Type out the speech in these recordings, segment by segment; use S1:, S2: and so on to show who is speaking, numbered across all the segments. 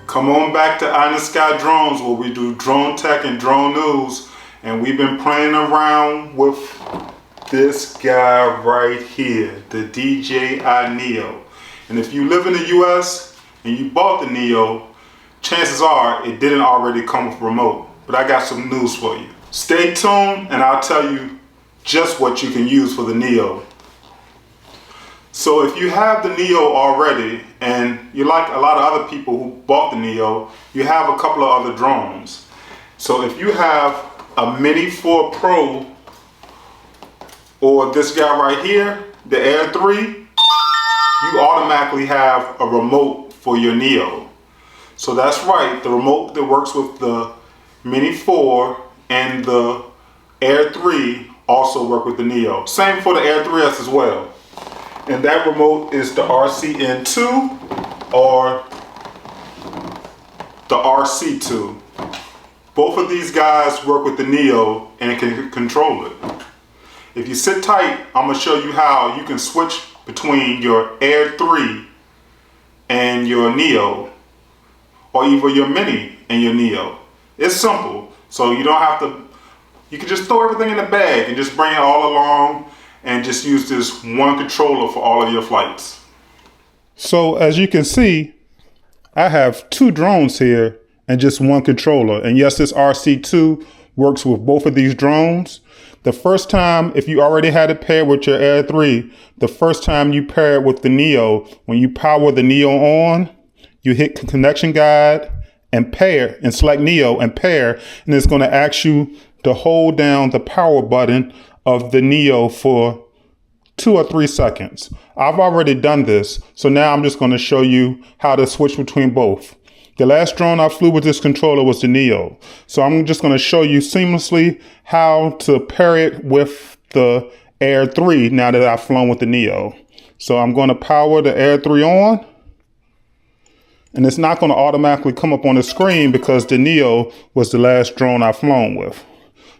S1: Come on back to Eye in the Sky Drones, where we do drone tech and drone news. And we've been playing around with this guy right here, the DJI Neo. And if you live in the US and you bought the Neo, chances are it didn't already come with a remote. But I got some news for you. Stay tuned and I'll tell you just what you can use for the Neo. So if you have the Neo already, and you're like a lot of other people who bought the Neo, you have a couple of other drones. So if you have a Mini 4 Pro, or this guy right here, the Air 3, you automatically have a remote for your Neo. So that's right, the remote that works with the Mini 4 and the Air 3 also work with the Neo. Same for the Air 3S as well. And that remote is the RCN2 or the RC2. Both of these guys work with the Neo and can control it. If you sit tight, I'm gonna show you how you can switch between your Air 3 and your Neo, or even your Mini and your Neo. It's simple, so you don't have to, you can just throw everything in the bag and just bring it all along and just use this one controller for all of your flights. So as you can see, I have two drones here and just one controller. And yes, this RC2 works with both of these drones. The first time, if you already had it paired with your Air 3, the first time you pair it with the Neo, when you power the Neo on, you hit connection guide and pair and select Neo and pair, and it's gonna ask you to hold down the power button of the Neo for 2 or 3 seconds. I've already done this, so now I'm just going to show you how to switch between both. The last drone I flew with this controller was the Neo, so I'm just going to show you seamlessly how to pair it with the Air 3 now that I've flown with the Neo. So I'm going to power the Air 3 on, and it's not going to automatically come up on the screen because the Neo was the last drone I've flown with.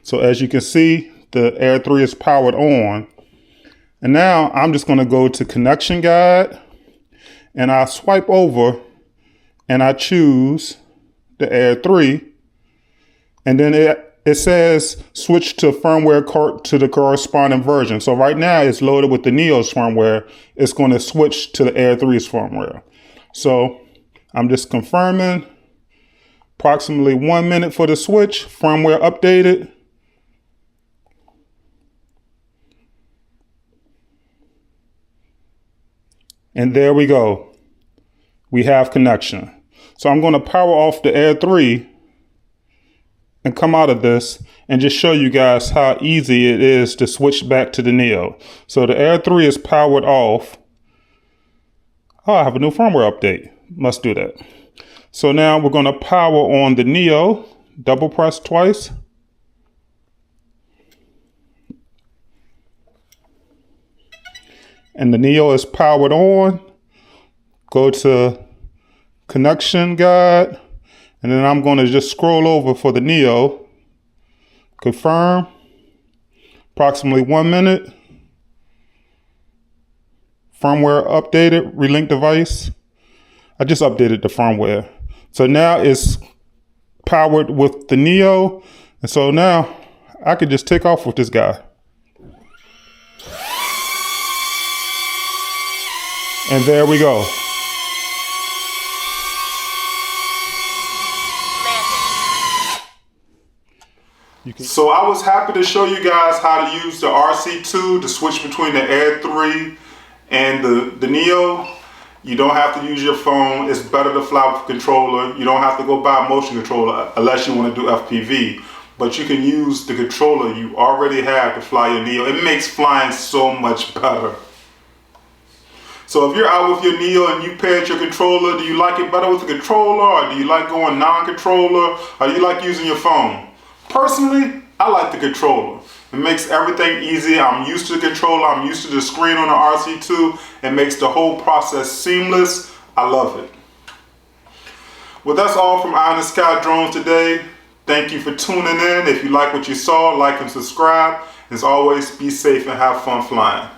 S1: So as you can see, the Air 3 is powered on. And now I'm just going to go to connection guide and I swipe over and I choose the Air 3. And then it says switch to firmware to the corresponding version. So right now it's loaded with the Neo's firmware. It's going to switch to the Air 3's firmware. So I'm just confirming. Approximately 1 minute for the switch, firmware updated. And there we go. We have connection. So I'm going to power off the Air 3 and come out of this and just show you guys how easy it is to switch back to the Neo. So the Air 3 is powered off. Oh, I have a new firmware update. Must do that. So now we're going to power on the Neo, double press twice. And the Neo is powered on. Go to connection guide. And then I'm going to just scroll over for the Neo. Confirm. Approximately 1 minute. Firmware updated, relink device. I just updated the firmware. So now it's powered with the Neo. And so now I could just take off with this guy. And there we go. So I was happy to show you guys how to use the RC2 to switch between the Air 3 and the Neo. You don't have to use your phone. It's better to fly with a controller. You don't have to go buy a motion controller unless you want to do FPV. But you can use the controller you already have to fly your Neo. It makes flying so much better. So if you're out with your Neo and you paired your controller, do you like it better with the controller, or do you like going non-controller, or do you like using your phone? Personally, I like the controller. It makes everything easy. I'm used to the controller. I'm used to the screen on the RC2. It makes the whole process seamless. I love it. Well, that's all from Eye in the Sky Drones today. Thank you for tuning in. If you like what you saw, like and subscribe. As always, be safe and have fun flying.